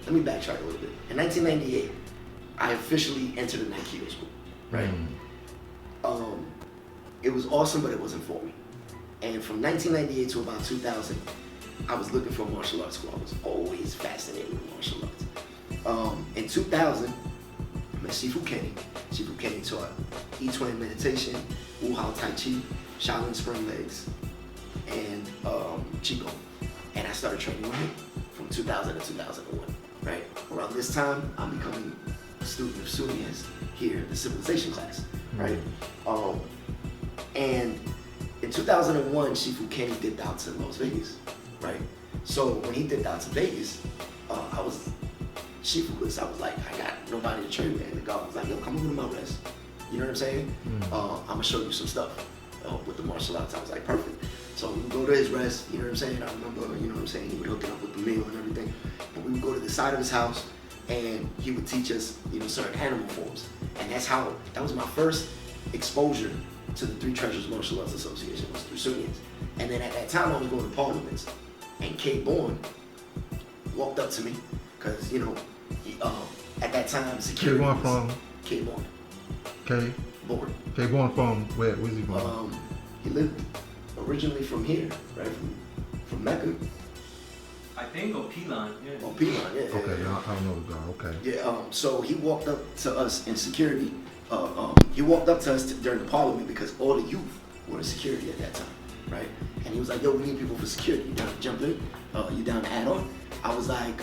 let me backtrack a little bit. In 1998, I officially entered the Aikido school, right? It was awesome, but it wasn't for me. And from 1998 to about 2000, I was looking for a martial arts school. I was always fascinated with martial arts. In 2000, I met Shifu Kenny. Shifu Kenny taught E-Twin meditation, Wu Hao Tai Chi, Shaolin Spring Legs, and Qigong. And I started training with him from 2000 to 2001, right? Around this time, I'm becoming a student of Sunnis here, the civilization class, right? And in 2001, Shifu Kenny dipped out to Las Vegas, right? So when he dipped out to Vegas, I was like, I got nobody to train with. And the guy was like, yo, come over to my rest. You know what I'm saying? I'm gonna show you some stuff with the martial arts. I was like, perfect. So we would go to his rest, you know what I'm saying? I remember, you know what I'm saying? He would hook it up with the meal and everything. And we would go to the side of his house and he would teach us, you know, certain animal forms. And that was my first exposure to the Three Treasures Martial Arts Association, was through Sunnis. And then at that time I was going to parliaments, and K. Bourne walked up to me, because, you know, at that time security K. Bourne from? K. Bourne. K. Bourne. K. Bourne from where? Where's he from? He lived originally from here, right? From Mecca. I think or Pilon, yeah. Oh, Pilon, yeah. Okay, I don't know the guy, okay. Yeah, so he walked up to us in security. He walked up to us during the parliament because all the youth were in security at that time, right? And he was like, yo, we need people for security. You down to jump in? You down to add on? I was like,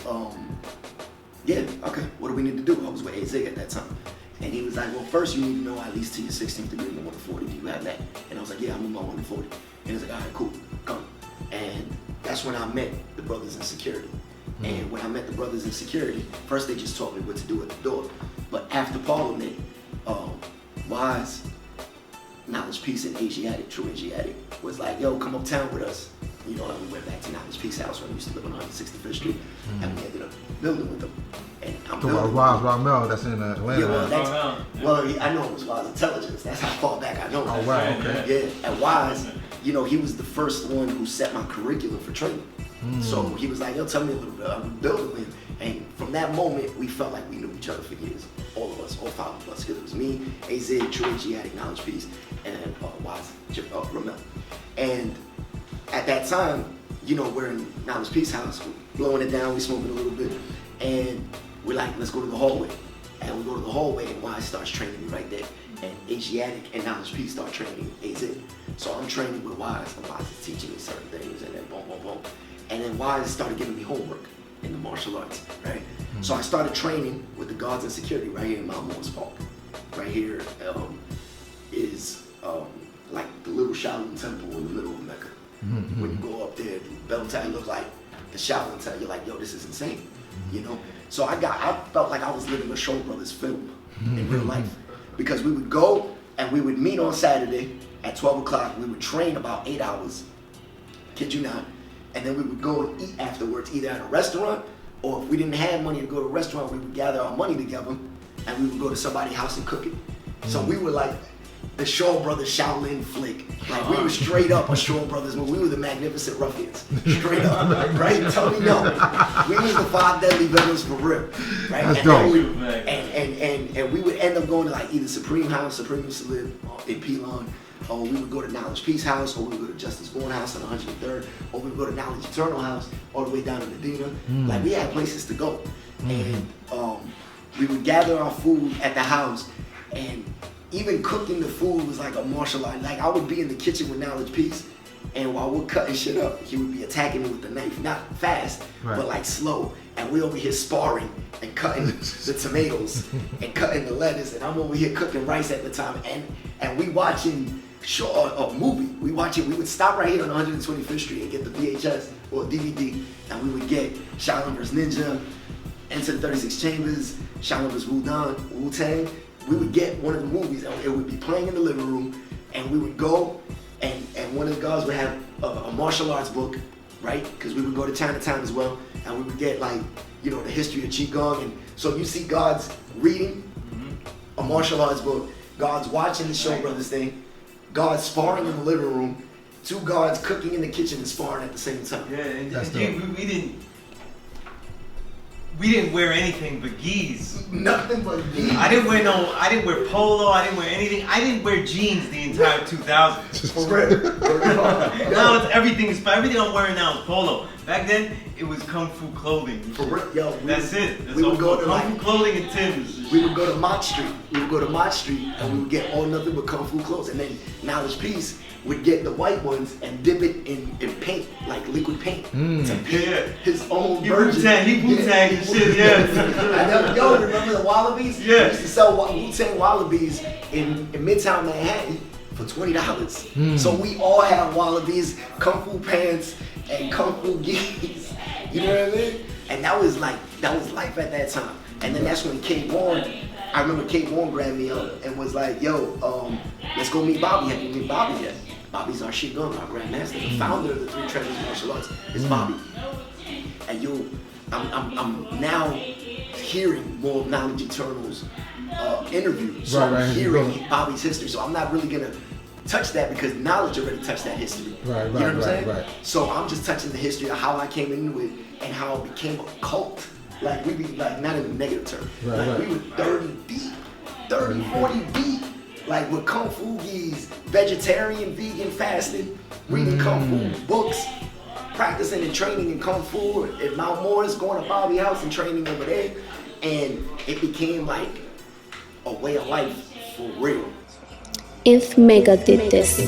yeah, okay, what do we need to do? I was with AZ at that time. And he was like, well, first you need to know at least to your 16th degree in the 140. Do you have that? And I was like, yeah, I'm in my 140. And he was like, all right, cool, come. And that's when I met the brothers in security. And when I met the brothers in security, first they just taught me what to do at the door. But after Parliament, Wise, Knowledge Peace and Asiatic, True Asiatic, was like, yo, come uptown with us. You know, and we went back to Knowledge Peace House when we used to live on 165th Street, and we ended up building with them. And I'm So building. Wise Ramel, that's in Atlanta. Yeah, well, that's, Yeah. well, I know it was Wise Intelligence. That's how far back I know him. Oh, wow, okay. Yeah, and Wise, you know, he was the first one who set my curriculum for training. So he was like, yo, tell me a little bit. I was building with him. And from that moment, we felt like we knew each other for years. All of us, all five of us. Because it was me, AZ, True Asiatic, Knowledge Peace, and Wise Ramel. And at that time, you know, we're in Knowledge Peace House, we're blowing it down, we smoking a little bit, and we're like, let's go to the hallway. And we go to the hallway, and Wise starts training me right there. And Asiatic and Knowledge Peace start training AZ. So I'm training with Wise, and Wise is teaching me certain things, and then boom, boom, boom. And then Wise started giving me homework in the martial arts, right? So I started training with the guards and security right here in Mount Morris Park. Right here is like the little Shaolin temple in the middle of Mecca. When you go up there, the bell tower looks like the Shaolin tower. You're like, yo, this is insane, you know? So I felt like I was living a Shaw Brothers film in real life, because we would go and we would meet on Saturday at 12 o'clock. We would train about 8 hours, kid you not, and then we would go and eat afterwards, either at a restaurant, or if we didn't have money to go to a restaurant, we would gather our money together and we would go to somebody's house and cook it. So we were like the Shaw Brothers Shaolin flick. Like, we were straight up a Shaw Brothers movie. We were the Magnificent Ruffians. Straight up, right? Tell me no. We was the 5 deadly villains for real, right? That's and dope. And we would end up going to like either Supreme House, Supreme used to live in Pilon, or we would go to Knowledge Peace House, or we would go to Justice Bourne House on 103rd, or we would go to Knowledge Eternal House all the way down to Medina. Like, we had places to go. And we would gather our food at the house, and even cooking the food was like a martial art. Like, I would be in the kitchen with Knowledge Peace, and while we're cutting shit up, he would be attacking me with the knife. Not fast, but like slow. And we over here sparring and cutting the tomatoes and cutting the lettuce, and I'm over here cooking rice at the time. And we watching a movie. We would stop right here on 125th Street and get the VHS or DVD, and we would get Shaolin vs. Ninja, Enter the 36 Chambers, Shaolin vs. Wu-Tang. We would get one of the movies, and it would be playing in the living room, and we would go, and one of the guys would have a martial arts book, right? Because we would go to Chinatown as well, and we would get, like, you know, the history of Qigong. And so you see guards reading a martial arts book, guards watching the Shaw Brothers thing, guards sparring in the living room, 2 guards cooking in the kitchen and sparring at the same time. Yeah, and That's we didn't. we didn't wear anything but gis. Nothing but jeans. I didn't wear polo, I didn't wear anything. I didn't wear jeans the entire 2000s. For real. Now it's everything I'm wearing now is polo. Back then, it was Kung Fu clothing. For real, yo. That's it. That's We all would go to Kung Fu like, clothing and Tim's. we would go to Mott Street. And we would get all nothing but Kung Fu clothes. And then Knowledge Peace would get the white ones and dip it in paint, like liquid paint, to paint his own version. He Wu-Tang and shit, yeah. Yo, remember the Wallabies? Yeah. We used to sell Wu-Tang Wallabies in Midtown Manhattan for $20. So we all had Wallabies, Kung Fu pants, and Kung Fu gis. You know what I mean? And that was life at that time. And then that's when Kate Warren, I remember Kate Warren grabbed me up and was like, yo, let's go meet Bobby. Have you met Bobby yet? Bobby's our Shigun, our Grandmaster, the founder of the Three Treasures Martial Arts. It's Bobby. And I'm now hearing more of Knowledge Eternal's interviews. So I'm hearing Bobby's history. So I'm not really gonna touch that because Knowledge already touched that history. You know what I'm saying? Right. So I'm just touching the history of how I came into it and how it became a cult. Like we be like not in a negative term. We were 30 deep, 30, 40 deep. Like with Kung Fu gis, vegetarian, vegan, fasting, reading Kung Fu books, practicing and training in Kung Fu at Mount Morris, going to Bobby House and training over there. And it became like a way of life for real. If Mecca did this.